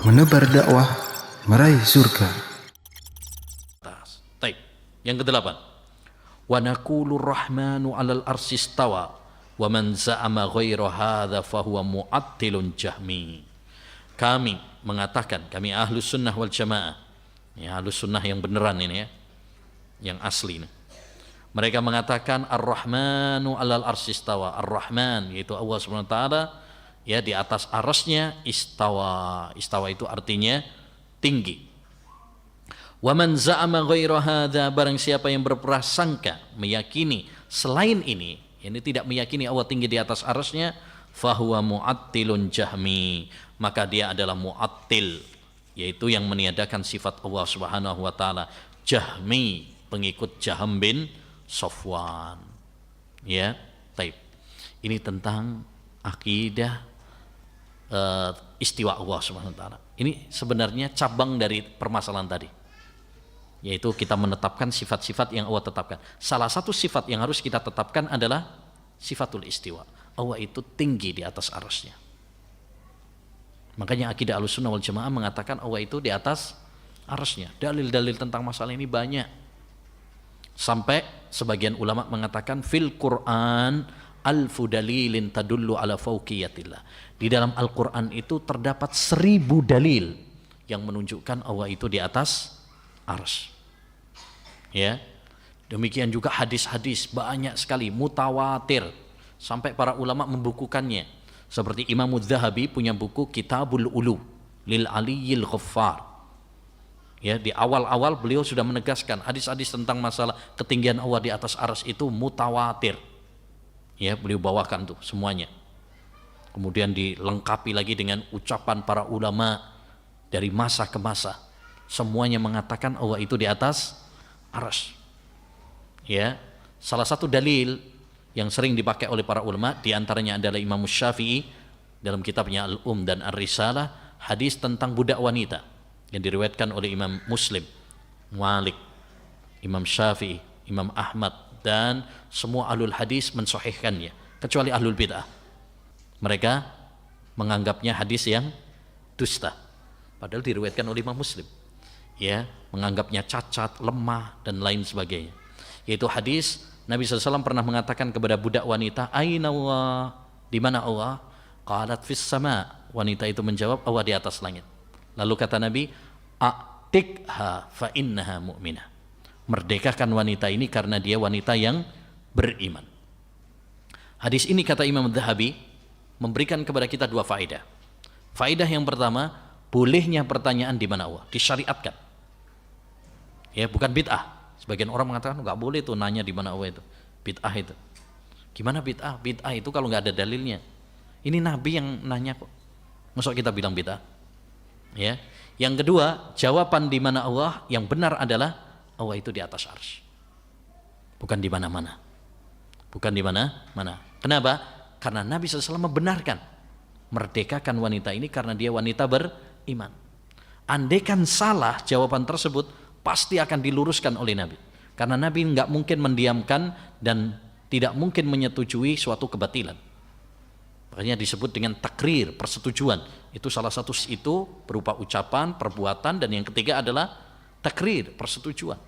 Menebar dakwah, meraih surga. Taib. Yang kedelapan, wa naqulu rahmanu 'alal arsy istawa wa man za'ama ghaira hadza fahuwa mu'attilun jahmi. Kami mengatakan, kami ahlus sunnah wal jamaah, ya ahlus sunnah yang beneran ini ya, yang asli ini. Mereka mengatakan ar-rahmanu 'alal arsy istawa. Ar-Rahman yaitu Allah Subhanahu wa taala ya di atas arasnya istawa. Istawa itu artinya tinggi. Wa man za'ama ghaira hadza, barang siapa yang berprasangka meyakini selain ini tidak meyakini Allah tinggi di atas arasnya, fahuwa mu'attilun jahmi, maka dia adalah mu'attil, yaitu yang meniadakan sifat Allah Subhanahu wa taala. Jahmi, pengikut Jaham bin Safwan. Ya, taib. Ini tentang akidah istiwa Allah Subhanahu wa taala. Ini sebenarnya cabang dari permasalahan tadi, yaitu kita menetapkan sifat-sifat yang Allah tetapkan. Salah satu sifat yang harus kita tetapkan adalah sifatul istiwa. Allah itu tinggi di atas arasnya. Makanya akidah Ahlussunnah wal Jamaah mengatakan Allah itu di atas arasnya. Dalil-dalil tentang masalah ini banyak. Sampai sebagian ulama mengatakan fil Quran alfu dalilin tadullu ala fauqiyatillah. Di dalam Al-Quran itu terdapat 1000 dalil yang menunjukkan Allah itu di atas arsy. Ya, demikian juga hadis-hadis banyak sekali, mutawatir, sampai para ulama membukukannya. Seperti Imam Adz-Dzahabi punya buku Kitabul Ulu lil Aliyyil Ghaffar. Ya, di awal-awal beliau sudah menegaskan hadis-hadis tentang masalah ketinggian Allah di atas arsy itu mutawatir. Ya, beliau bawakan tuh semuanya. Kemudian dilengkapi lagi dengan ucapan para ulama dari masa ke masa. Semuanya mengatakan Allah itu di atas arsy. Ya, salah satu dalil yang sering dipakai oleh para ulama diantaranya adalah Imam Syafi'i dalam kitabnya Al-Um dan Ar-Risalah, hadis tentang budak wanita yang diriwayatkan oleh Imam Muslim, Malik, Imam Syafi'i, Imam Ahmad, dan semua ahlul hadis mensahihkannya kecuali ahlul bid'ah. Mereka menganggapnya hadis yang dusta, padahal diriwayatkan oleh Imam Muslim. Ya, menganggapnya cacat, lemah, dan lain sebagainya. Yaitu hadis Nabi SAW pernah mengatakan kepada budak wanita, Aina Allah, di mana Allah? Qalat fis sama. Wanita itu menjawab, Allah di atas langit. Lalu kata Nabi, a'tikha fa innaha mu'minah. Merdekakan wanita ini karena dia wanita yang beriman. Hadis ini kata Imam Adz-Dzahabi memberikan kepada kita 2 faedah. Faedah yang pertama, bolehnya pertanyaan di mana Allah, disyariatkan. Ya, bukan bid'ah. Sebagian orang mengatakan nggak boleh tuh nanya di mana Allah itu. Bid'ah itu. Gimana bid'ah? Bid'ah itu kalau nggak ada dalilnya. Ini Nabi yang nanya kok. Masa kita bilang bid'ah? Ya. Yang kedua, jawaban di mana Allah yang benar adalah Allah itu di atas arsy. Bukan di mana-mana. Bukan di mana-mana. Kenapa? Karena Nabi SAW membenarkan merdekakan wanita ini karena dia wanita beriman. Andaikan salah jawaban tersebut pasti akan diluruskan oleh Nabi. Karena Nabi nggak mungkin mendiamkan dan tidak mungkin menyetujui suatu kebatilan. Makanya disebut dengan takrir, persetujuan. Itu salah satu itu berupa ucapan, perbuatan, dan yang ketiga adalah takrir, persetujuan.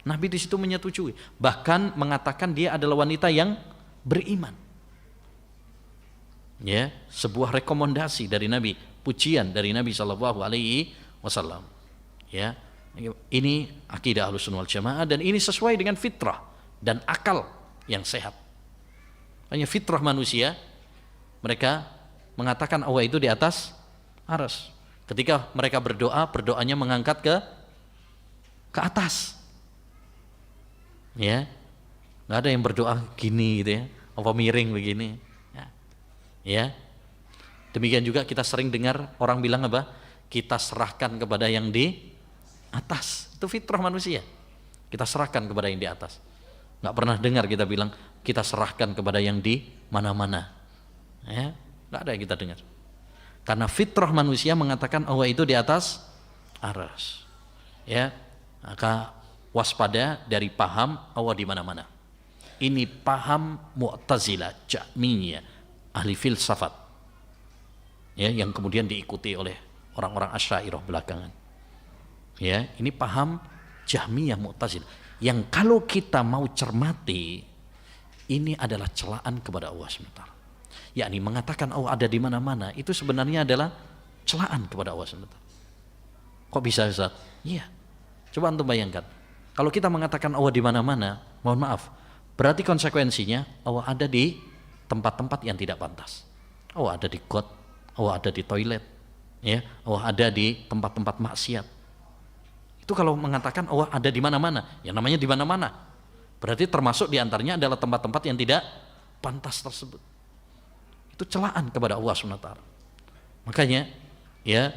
Nabi di situ menyetujui, bahkan mengatakan dia adalah wanita yang beriman. Ya, sebuah rekomendasi dari Nabi, pujian dari Nabi Shallallahu Alaihi Wasallam. Ya, ini akidah Ahlussunnah wal Jamaah dan ini sesuai dengan fitrah dan akal yang sehat. Hanya fitrah manusia, mereka mengatakan Allah itu di atas arsy. Ketika mereka berdoa, berdoanya mengangkat ke atas. Ya, nggak ada yang berdoa gini gitu ya, apa miring begini. Ya, demikian juga kita sering dengar orang bilang apa? Kita serahkan kepada yang di atas. Itu fitrah manusia. Kita serahkan kepada yang di atas. Nggak pernah dengar kita bilang kita serahkan kepada yang di mana-mana. Ya, nggak ada yang kita dengar. Karena fitrah manusia mengatakan Allah itu di atas arsy. Ya, maka waspada dari paham Allah di mana-mana. Ini paham Mu'tazilah, Jahmiyah, ahli filsafat, ya, yang kemudian diikuti oleh orang-orang Asy'ariyah belakangan. Ya, ini paham Jahmiyah Mu'tazilah yang kalau kita mau cermati ini adalah celaan kepada Allah SWT. Yakni mengatakan Allah ada di mana-mana itu sebenarnya adalah celaan kepada Allah SWT. Kok bisa Ustaz? Iya. Coba antum bayangkan. Kalau kita mengatakan Allah di mana-mana, mohon maaf, berarti konsekuensinya Allah ada di tempat-tempat yang tidak pantas. Allah ada di got, Allah ada di toilet, ya, Allah ada di tempat-tempat maksiat. Itu kalau mengatakan Allah ada di mana-mana, ya namanya di mana-mana. Berarti termasuk diantaranya adalah tempat-tempat yang tidak pantas tersebut. Itu celaan kepada Allah SWT. Makanya, ya,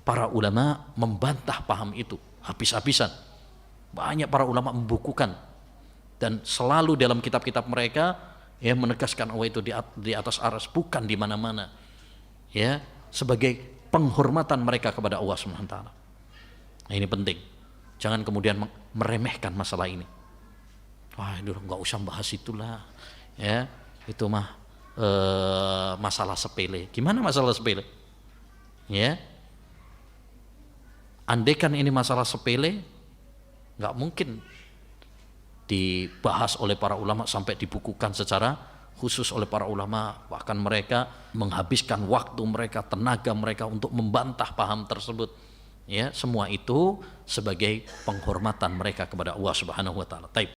para ulama membantah paham itu habis-habisan. Banyak para ulama membukukan dan selalu dalam kitab-kitab mereka ya menegaskan Allah itu di atas arsy, bukan di mana-mana. Ya, sebagai penghormatan mereka kepada Allah SWT. Nah, ini penting. Jangan kemudian meremehkan masalah ini. Wah, itu enggak usah bahas itulah. Ya, itu mah masalah sepele. Gimana masalah sepele? Ya. Andaikan ini masalah sepele, nggak mungkin dibahas oleh para ulama sampai dibukukan secara khusus oleh para ulama, bahkan mereka menghabiskan waktu mereka, tenaga mereka untuk membantah paham tersebut. Ya, semua itu sebagai penghormatan mereka kepada Allah Subhanahu wa taala.